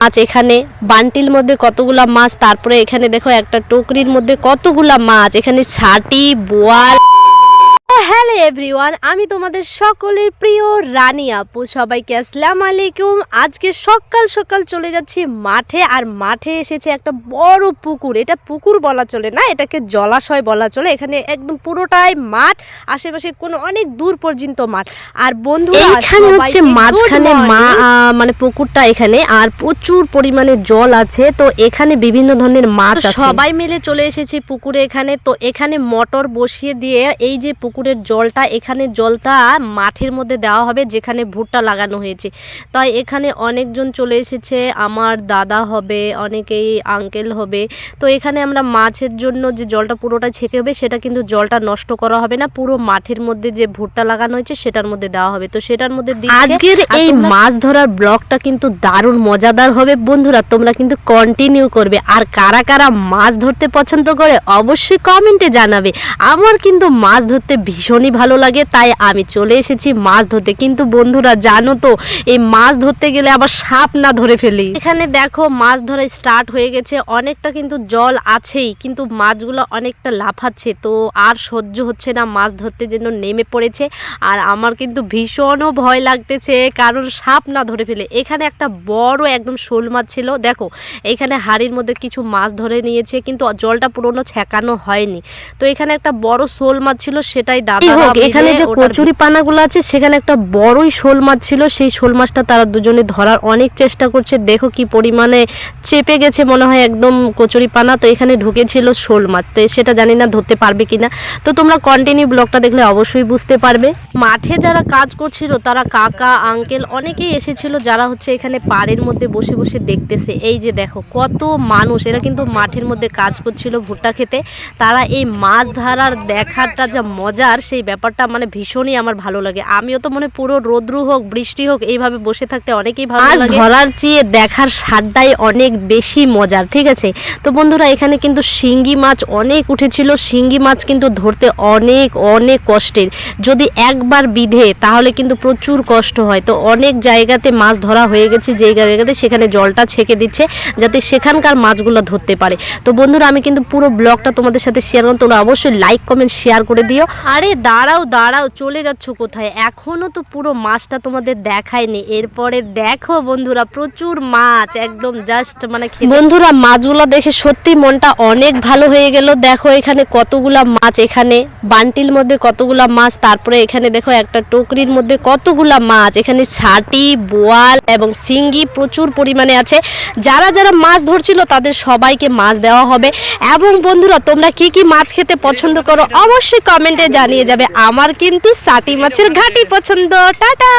মাছ এখানে বান্টির মধ্যে কতগুলা মাছ, তারপরে এখানে দেখো একটা টুকরির মধ্যে কতগুলা মাছ, এখানে ছাটি বোয়াল। হ্যালো এভরিওয়ান, আমি তোমাদের সকলের প্রিয় রানী আপু। সবাইকে আসসালামু আলাইকুম। আজকে সকাল সকাল চলে যাচ্ছি মাঠে, আর মাঠে এসেছে একটা বড় পুকুর। এটা পুকুর বলা চলে না, এটাকে জলাশয় বলা চলে। এখানে একদম পুরোটাই মাঠ, আশেপাশে কোনো অনেক দূর পর্যন্ত মাঠ। আর বন্ধুরা এখানে হচ্ছে মাঝখানে মানে পুকুরটা এখানে, আর প্রচুর পরিমাণে জল আছে। তো এখানে বিভিন্ন ধরনের মাছ আছে। সবাই মিলে চলে এসেছি পুকুরে এখানে। তো এখানে মোটর বসিয়ে দিয়ে এই যে পুকুরের জলটা, এখানে জলটা মাঠের মধ্যে দেওয়া হবে যেখানে ভুট্টা লাগানো হয়েছে। তাই এখানে অনেকজন চলে এসেছে, আমার দাদা হবে, অনেকেই আঙ্কেল হবে। তো এখানে আমরা মাছের জন্য যে জলটা পুরোটা ছেঁকে হবে, সেটা কিন্তু জলটা নষ্ট করা হবে না, পুরো মাঠের মধ্যে যে ভুট্টা লাগানো হয়েছে সেটার মধ্যে দেওয়া হবে। তো সেটার মধ্যে আজকের এই মাছ ধরার ব্লগটা কিন্তু দারুণ মজাদার হবে বন্ধুরা, তোমরা কিন্তু কন্টিনিউ করবে। আর কারা কারা মাছ ধরতে পছন্দ করে অবশ্যই কমেন্টে জানাবে। আমার কিন্তু মাছ ধরতে ভীষণই ভালো লাগে, তাই আমি চলে এসেছি মাছ ধরতে। কিন্তু বন্ধুরা জানো তো, এই মাছ ধরতে গেলে আবার সাপ না ধরে ফেলি। এখানে দেখো মাছ ধরা স্টার্ট হয়ে গেছে, অনেকটা কিন্তু জল আছেই, কিন্তু মাছগুলো অনেকটা লাফাচ্ছে। তো আর সহ্য হচ্ছে না, মাছ ধরতে জন্য নেমে পড়েছে। আর আমার কিন্তু ভীষণও ভয় লাগতেছে, কারণ সাপ না ধরে ফেলে। এখানে একটা বড় একদম শোল মাছ ছিল, দেখো এখানে হাড়ির মধ্যে কিছু মাছ ধরে নিয়েছে, কিন্তু জলটা পুরোনো ছেঁকানো হয়নি। তো এখানে একটা বড় শোল মাছ ছিল, সেটাই দাদা হোক। এখানে যে কচুরি পানাগুলো আছে, সেখানে একটা বড়ই শোল মাছ ছিল। সেই শোল মাছটা তারা দুজনে ধরার অনেক চেষ্টা করছে। দেখো কি পরিমাণে চেপে গেছে, মনে হয় একদম কচুরি পানা। তো এখানে ঢুকেছিল শোল মাছ, তো সেটা জানি না ধরতে পারবে কিনা। তো তোমরা কন্টিনিউ ব্লগটা দেখলে অবশ্যই বুঝতে পারবে। মাঠে যারা কাজ করছিল, তারা কাকা আঙ্কেল অনেকেই এসেছিল, যারা হচ্ছে এখানে পাড়ের মধ্যে বসে বসে দেখতেছে। এই যে দেখো কত মানুষ, এরা কিন্তু মাঠের মধ্যে কাজ করছিল ভুট্টা খেতে। তারা এই মাছ ধরার দেখাটা যা মজার, সেই ব্যাপারটা মানে ভীষণই আমার ভালো লাগে। আমিও তো মনে পুরো রোদ্রু হোক বৃষ্টি হোক, এইভাবে বসে থাকতে অনেকেই ভালো লাগে। ধরার চেয়ে দেখার স্বাদটাই অনেক বেশি মজার, ঠিক আছে। তো বন্ধুরা এখানে কিন্তু শিঙ্গি মাছ অনেক উঠেছিল। শিঙ্গি মাছ কিন্তু ধরতে অনেক অনেক কষ্টের, যদি একবার বিধে তাহলে কিন্তু প্রচুর কষ্ট হয়। তো অনেক জায়গাতে মাছ ধরা হয়ে গেছে, যেই জায়গাতে সেখানে জলটা ছেঁকে দিচ্ছে যাতে সেখানকার মাছগুলো ধরতে পারে। তো বন্ধুরা আমি কিন্তু পুরো ব্লগটা তোমাদের সাথে শেয়ার করুন, তোমরা অবশ্যই লাইক কমেন্ট শেয়ার করে দিও। আরে দাঁড়াও দাঁড়াও, চলে যাচ্ছ কোথায়? এখনো তো পুরো মাছটা তোমাদের দেখায়নি। এরপরে দেখো বন্ধুরা প্রচুর মাছ, একদম জাস্ট মানে বন্ধুরা মাছগুলো দেখে সত্যি মনটা অনেক ভালো হয়ে গেল। দেখো এখানে কতগুলা মাছ, এখানে বান্টির মধ্যে কতগুলা মাছ, তারপরে এখানে দেখো একটা টুকরির মধ্যে কতগুলা মাছ, এখানে ছাটি বোয়াল এবং শিঙ্গি প্রচুর পরিমাণে আছে। যারা যারা মাছ ধরছিল তাদের সবাইকে মাছ দেওয়া হবে। এবং বন্ধুরা তোমরা কি কি মাছ খেতে পছন্দ করো অবশ্যই কমেন্টে জানিয়ে যাবে। আমার কিন্তু সাটি মাছের ঘাটি পছন্দ। টাটা।